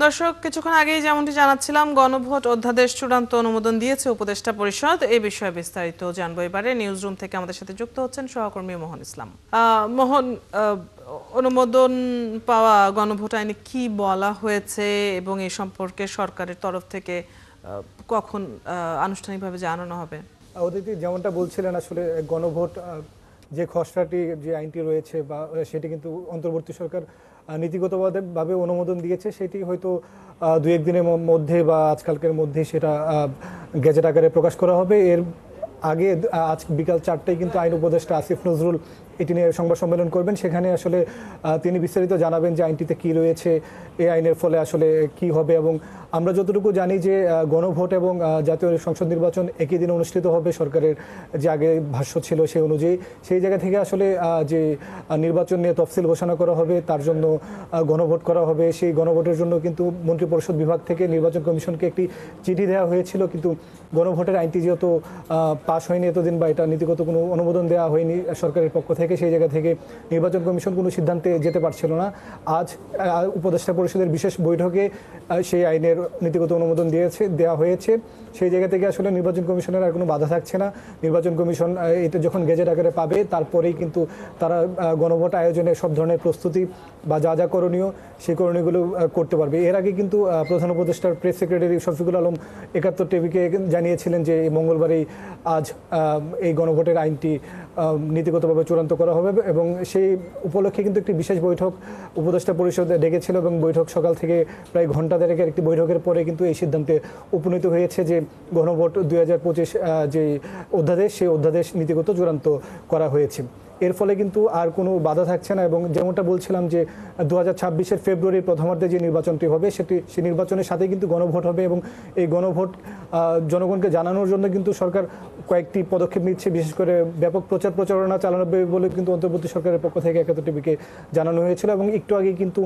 দর্শক, কিছুক্ষণ আগেই যেমনটি জানাচ্ছিলাম, গণভোট অধ্যাদেশ চূড়ান্ত অনুমোদন দিয়েছে উপদেষ্টা পরিষদ। এই বিষয়ে বিস্তারিত জানবো এবারে। নিউজ রুম থেকে আমাদের সাথে যুক্ত হচ্ছেন সহকর্মী মোহন ইসলাম। মোহন, অনুমোদন পাওয়া গণভোট আইনে কি বলা হয়েছে এবং এই সম্পর্কে সরকারের তরফ থেকে কখন আনুষ্ঠানিকভাবে জানানো হবে? অদিতি, যেমনটা বলছিলেন, আসলে গণভোট যে খসড়াটি, যে আইনটি রয়েছে বা সেটি কিন্তু অন্তর্বর্তী সরকার নীতিগতভাবে অনুমোদন দিয়েছে। সেটি হয়তো দু একদিনের মধ্যে বা আজকালকের মধ্যে সেটা গেজেট আকারে প্রকাশ করা হবে। এর আগে আজ বিকাল 4টায় কিন্তু আইন উপদেষ্টা আসিফ নজরুল এটি নিয়ে সংবাদ সম্মেলন করবেন। সেখানে আসলে তিনি বিস্তারিত জানাবেন যে আইনটিতে কি রয়েছে, এই আইনের ফলে আসলে কি হবে। এবং আমরা যতটুকু জানি যে গণভোট এবং জাতীয় সংসদ নির্বাচন একই দিনে অনুষ্ঠিত হবে। সরকারের যে আগে ভাষ্য ছিল সেই অনুযায়ী সেই জায়গা থেকে আসলে যে নির্বাচন নিয়ে তফসিল ঘোষণা করা হবে, তার জন্য গণভোট করা হবে। সেই গণভোটের জন্য কিন্তু মন্ত্রিপরিষদ বিভাগ থেকে নির্বাচন কমিশনকে একটি চিঠি দেওয়া হয়েছিল। কিন্তু গণভোটের আইনটি যেহেতু পাশ হয়নি এতদিন, বা এটা নীতিগত কোনো অনুমোদন দেওয়া হয়নি সরকারের পক্ষ থেকে, সেই জায়গা থেকে নির্বাচন কমিশন কোনো সিদ্ধান্তে যেতে পারছিল না। আজ উপদেষ্টা পরিষদের বিশেষ বৈঠকে সেই আইনের নীতিগত অনুমোদন দেওয়া হয়েছে। সেই জায়গা থেকে আসলে নির্বাচন কমিশনের আর কোনো বাধা থাকছে না। নির্বাচন কমিশন এটা যখন গেজেট আকারে পাবে, তারপরেই কিন্তু তারা গণভোট আয়োজনে সব ধরনের প্রস্তুতি বা যা যা করণীয় সেই করণীয়গুলো করতে পারবে। এর আগে কিন্তু প্রধান উপদেষ্টার প্রেস সেক্রেটারি শফিকুল আলম ৭১ টিভিকে জানিয়েছিলেন যে মঙ্গলবারেই আজ এই গণভোটের আইনটি নীতিগতভাবে চূড়ান্ত করা হবে। এবং সেই উপলক্ষে কিন্তু একটি বিশেষ বৈঠক উপদেষ্টা পরিষদ ডেকেছিল এবং বৈঠক সকাল থেকে প্রায় ঘন্টা দেড়েকের একটি বৈঠকের পরে কিন্তু এই সিদ্ধান্তে উপনীত হয়েছে যে গণভোট ২০২৫ যে অধ্যাদেশ, সেই অধ্যাদেশ নীতিগত চূড়ান্ত করা হয়েছে। এর ফলে কিন্তু আর কোনো বাধা থাকছে না। এবং যেমনটা বলছিলাম যে ২০২৬-এর ফেব্রুয়ারির প্রথমার্ধে যে নির্বাচনটি হবে, সেই নির্বাচনের সাথে কিন্তু গণভোট হবে। এবং এই গণভোট জনগণকে জানানোর জন্য কিন্তু সরকার কয়েকটি পদক্ষেপ নিচ্ছে। বিশেষ করে ব্যাপক প্রচারণা চালানো হবে বলে কিন্তু অন্তর্বর্তী সরকারের পক্ষ থেকে ৭১ টিভিকে জানানো হয়েছিল। এবং একটু আগে কিন্তু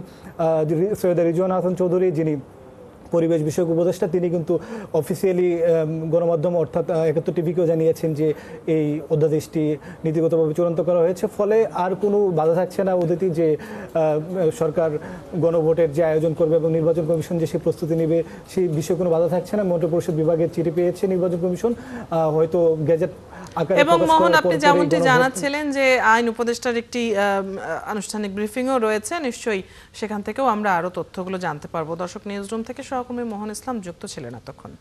সৈয়দা রিজওয়ানা হাসান চৌধুরী, যিনি পরিবেশ বিষয়ক উপদেষ্টা, তিনি কিন্তু অফিসিয়ালি গণমাধ্যম অর্থাৎ ৭১ টিভিকেও জানিয়েছেন যে এই অধ্যাদেশটি নীতিগতভাবে চূড়ান্ত করা হয়েছে। ফলে আর কোনো বাধা থাকছে না অদিতি, যে সরকার গণভোটের যে আয়োজন করবে এবং নির্বাচন কমিশন যে সেই প্রস্তুতি নেবে, সেই বিষয়ে কোনো বাধা থাকছে না। মন্ত্রিপরিষদ বিভাগের চিঠি পেয়েছে নির্বাচন কমিশন, হয়তো গেজেট। এবং মোহন, আপনি যেমনটি জানাচ্ছিলেন যে আইন উপদেষ্টার একটি আনুষ্ঠানিক ব্রিফিংও রয়েছে, নিশ্চয়ই সেখান থেকেও আমরা আরো তথ্যগুলো জানতে পারবো। দর্শক, নিউজ রুম থেকে সহকর্মী মোহন ইসলাম যুক্ত ছিলেন এতক্ষণ।